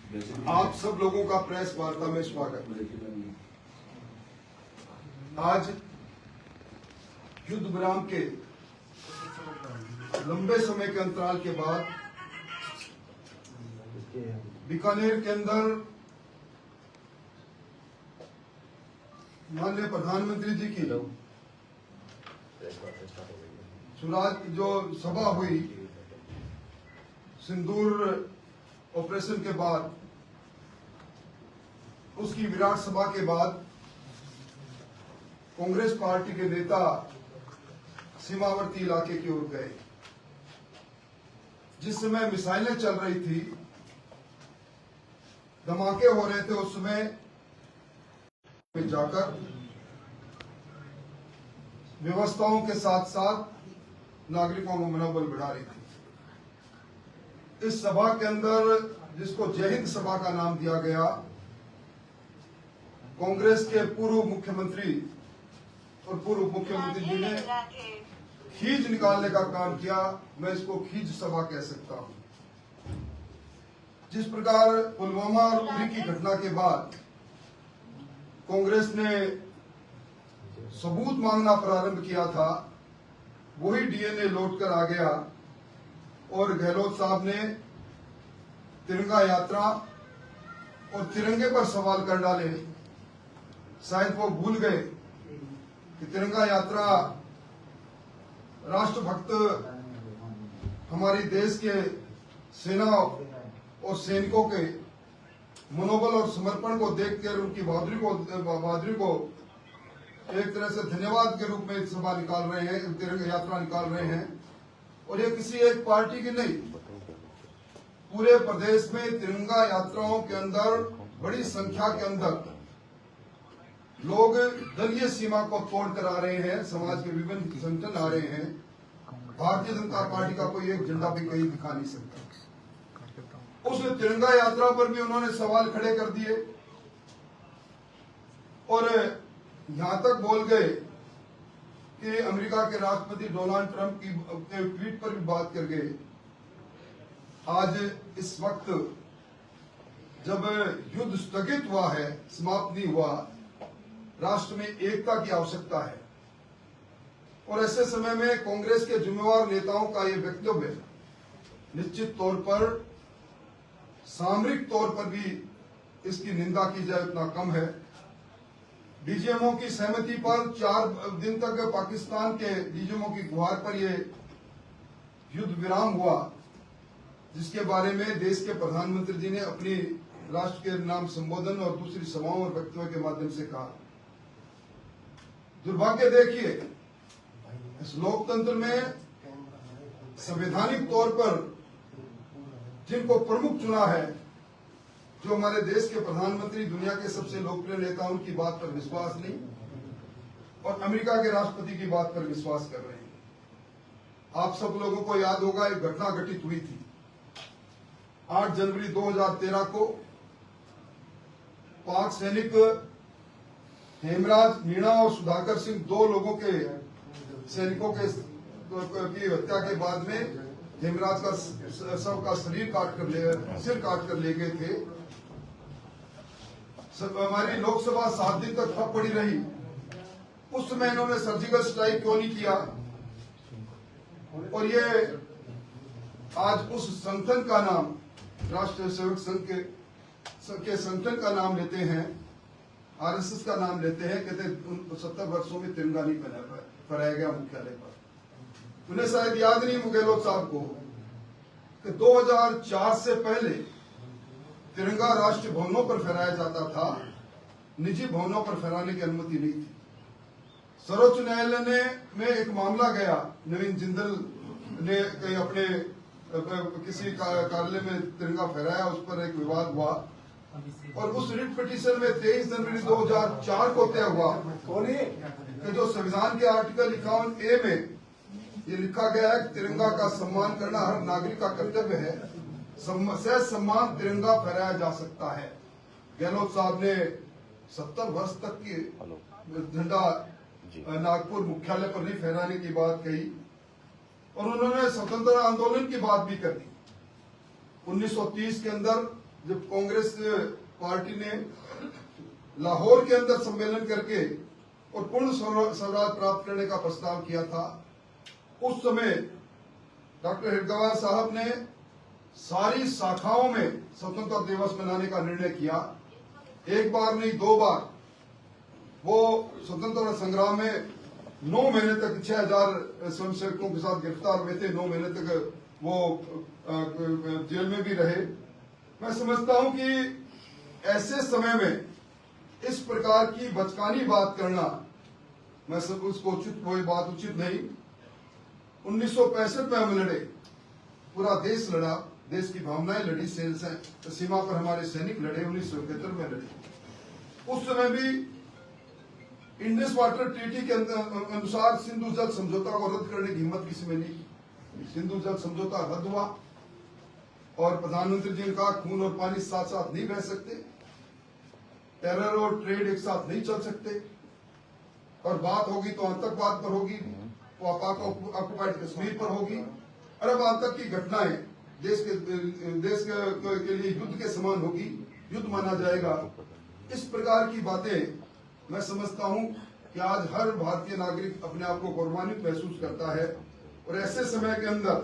आप सब लोगों का प्रेस वार्ता में स्वागत। आज युद्ध विराम के लंबे समय के अंतराल के बाद बीकानेर के अंदर माननीय प्रधानमंत्री जी की जो सभा हुई सिंदूर ऑपरेशन के बाद, उसकी विराट सभा के बाद कांग्रेस पार्टी के नेता सीमावर्ती इलाके की ओर गए। जिस समय मिसाइलें चल रही थी, धमाके हो रहे थे, उस समय जाकर व्यवस्थाओं के साथ साथ नागरिकों को मनोबल बढ़ा रही थी। इस सभा के अंदर, जिसको जय हिंद सभा का नाम दिया गया, कांग्रेस के पूर्व मुख्यमंत्री और पूर्व मुख्यमंत्री जी ने खींच निकालने का काम किया। मैं इसको खींच सभा कह सकता हूं। जिस प्रकार पुलवामा और उरी की घटना के बाद कांग्रेस ने सबूत मांगना प्रारंभ किया था, वही डीएनए लौट कर आ गया और गहलोत साहब ने तिरंगा यात्रा और तिरंगे पर सवाल कर डाले। शायद वो भूल गए कि तिरंगा यात्रा राष्ट्रभक्त हमारी देश के सेना और सैनिकों के मनोबल और समर्पण को देखकर उनकी बहादुरी को एक तरह से धन्यवाद के रूप में सभा निकाल रहे हैं, तिरंगा यात्रा निकाल रहे हैं। और ये किसी एक पार्टी की नहीं, पूरे प्रदेश में तिरंगा यात्राओं के अंदर बड़ी संख्या के अंदर लोग दलीय सीमा को तोड़ कर आ रहे हैं। समाज के विभिन्न संगठन आ रहे हैं। भारतीय जनता पार्टी का कोई एक झंडा भी कहीं दिखा नहीं सकता। उस तिरंगा यात्रा पर भी उन्होंने सवाल खड़े कर दिए और यहां तक बोल गए कि अमेरिका के राष्ट्रपति डोनाल्ड ट्रंप की ट्वीट पर भी बात कर गए। आज इस वक्त जब युद्ध स्थगित हुआ है, समाप्त नहीं हुआ, राष्ट्र में एकता की आवश्यकता है। और ऐसे समय में कांग्रेस के जिम्मेवार नेताओं का यह वक्तव्य निश्चित तौर पर सामरिक तौर पर भी इसकी निंदा की जाए उतना कम है। डीजीएमओ की सहमति पर 4 दिन तक पाकिस्तान के डीजीएमओ की गुहार पर यह युद्ध विराम हुआ, जिसके बारे में देश के प्रधानमंत्री जी ने अपनी राष्ट्र के नाम संबोधन और दूसरी सभाओं और वक्तव्य के माध्यम से कहा। दुर्भाग्य देखिए, इस लोकतंत्र में संवैधानिक तौर पर जिनको प्रमुख चुना है, जो हमारे देश के प्रधानमंत्री, दुनिया के सबसे लोकप्रिय नेता, उनकी बात पर विश्वास नहीं और अमेरिका के राष्ट्रपति की बात पर विश्वास कर रहे हैं। आप सब लोगों को याद होगा, एक घटना घटित हुई थी 8 जनवरी 2013 को। पाक सैनिक हेमराज मीणा और सुधाकर सिंह, 2 लोगों के सैनिकों की हत्या के बाद में हेमराज का शव का सिर काट कर ले गए थे। हमारी लोकसभा 7 दिन तक ठप पड़ी रही। उस समय इन्होंने सर्जिकल स्ट्राइक क्यों नहीं किया? और ये आज उस संगठन का नाम, राष्ट्रीय सेवक संघ के संगठन का नाम लेते हैं, आरएसएस का नाम लेते हैं, कहते हैं 70 वर्षों में तिरंगा नहीं फहराया गया मुख्यालय पर। उन्हें शायद याद नहीं गहलोत साहब को कि 2004 से पहले तिरंगा राष्ट्रीय भवनों पर फहराया जाता था, निजी भवनों पर फहराने की अनुमति नहीं थी। सर्वोच्च न्यायालय में एक मामला गया, नवीन जिंदल ने कहीं अपने किसी कार्यालय में तिरंगा फहराया, उस पर एक विवाद हुआ और उस रिट पिटीशन में 23 जनवरी 2004 को तय हुआ कि जो संविधान के आर्टिकल 51A में ये लिखा गया है कि तिरंगा का सम्मान करना हर नागरिक का कर्तव्य है, सहज सम्मान तिरंगा फहराया जा सकता है। गहलोत साहब ने 70 वर्ष तक की झंडा नागपुर मुख्यालय पर नहीं फहराने की बात कही और उन्होंने स्वतंत्रता आंदोलन की बात भी कर दी। 1930 के अंदर जब कांग्रेस पार्टी ने लाहौर के अंदर सम्मेलन करके और पूर्ण स्वराज प्राप्त करने का प्रस्ताव किया था, उस समय डॉक्टर हेडगेवार साहब ने सारी शाखाओं में स्वतंत्रता दिवस मनाने का निर्णय किया। एक बार नहीं, 2 बार वो स्वतंत्रता संग्राम में 9 महीने तक 6000 स्वयंसेवकों के साथ गिरफ्तार हुए थे। 9 महीने तक वो जेल में भी रहे। मैं समझता हूं कि ऐसे समय में इस प्रकार की बचकानी बात करना, मैं सब उसको कोई बात उचित नहीं। 1965 में हम लड़े, पूरा देश लड़ा, देश की भावनाएं लड़ी, सीमा पर हमारे सैनिक लड़े। 1971 में लड़े। उस समय भी इंडस वाटर ट्रीटी के अनुसार सिंधु जल समझौता को रद्द करने की हिम्मत किसी में नहीं। सिंधु जल समझौता रद्द हुआ और प्रधानमंत्री जी ने कहा खून और पानी साथ साथ नहीं बह सकते, टेरर और ट्रेड एक साथ नहीं चल सकते, और बात होगी तो आतंकवाद पर होगी, ऑक्युपाइड कश्मीर पर होगी। अरब आतंक की घटनाएं देश के लिए युद्ध के समान होगी, युद्ध माना जाएगा। इस प्रकार की बातें मैं समझता हूं कि आज हर भारतीय नागरिक अपने आप को गौरवान्वित महसूस करता है। और ऐसे समय के अंदर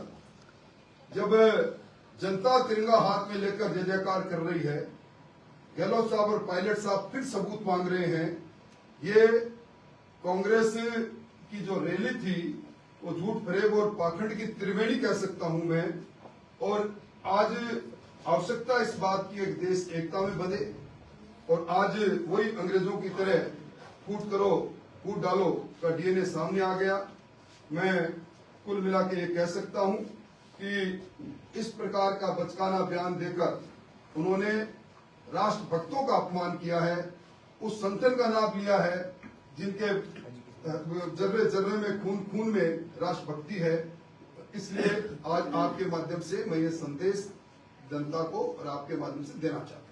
जब जनता तिरंगा हाथ में लेकर जय जयकार कर रही है, गहलोत साहब और पायलट साहब फिर सबूत मांग रहे हैं। ये कांग्रेस की जो रैली थी वो झूठ फरेब और पाखंड की त्रिवेणी कह सकता हूं मैं। और आज आवश्यकता इस बात की एक देश एकता में बंधे, और आज वही अंग्रेजों की तरह फूट करो फूट डालो का डीएनए सामने आ गया। मैं कुल मिला के ये कह सकता हूं कि इस प्रकार का बचकाना बयान देकर उन्होंने राष्ट्रभक्तों का अपमान किया है, उस संतन का नाम लिया है जिनके जर्रे जर्रे में खून में राष्ट्रभक्ति है। इसलिए आज आपके माध्यम से मैं ये संदेश जनता को और आपके माध्यम से देना चाहता हूं।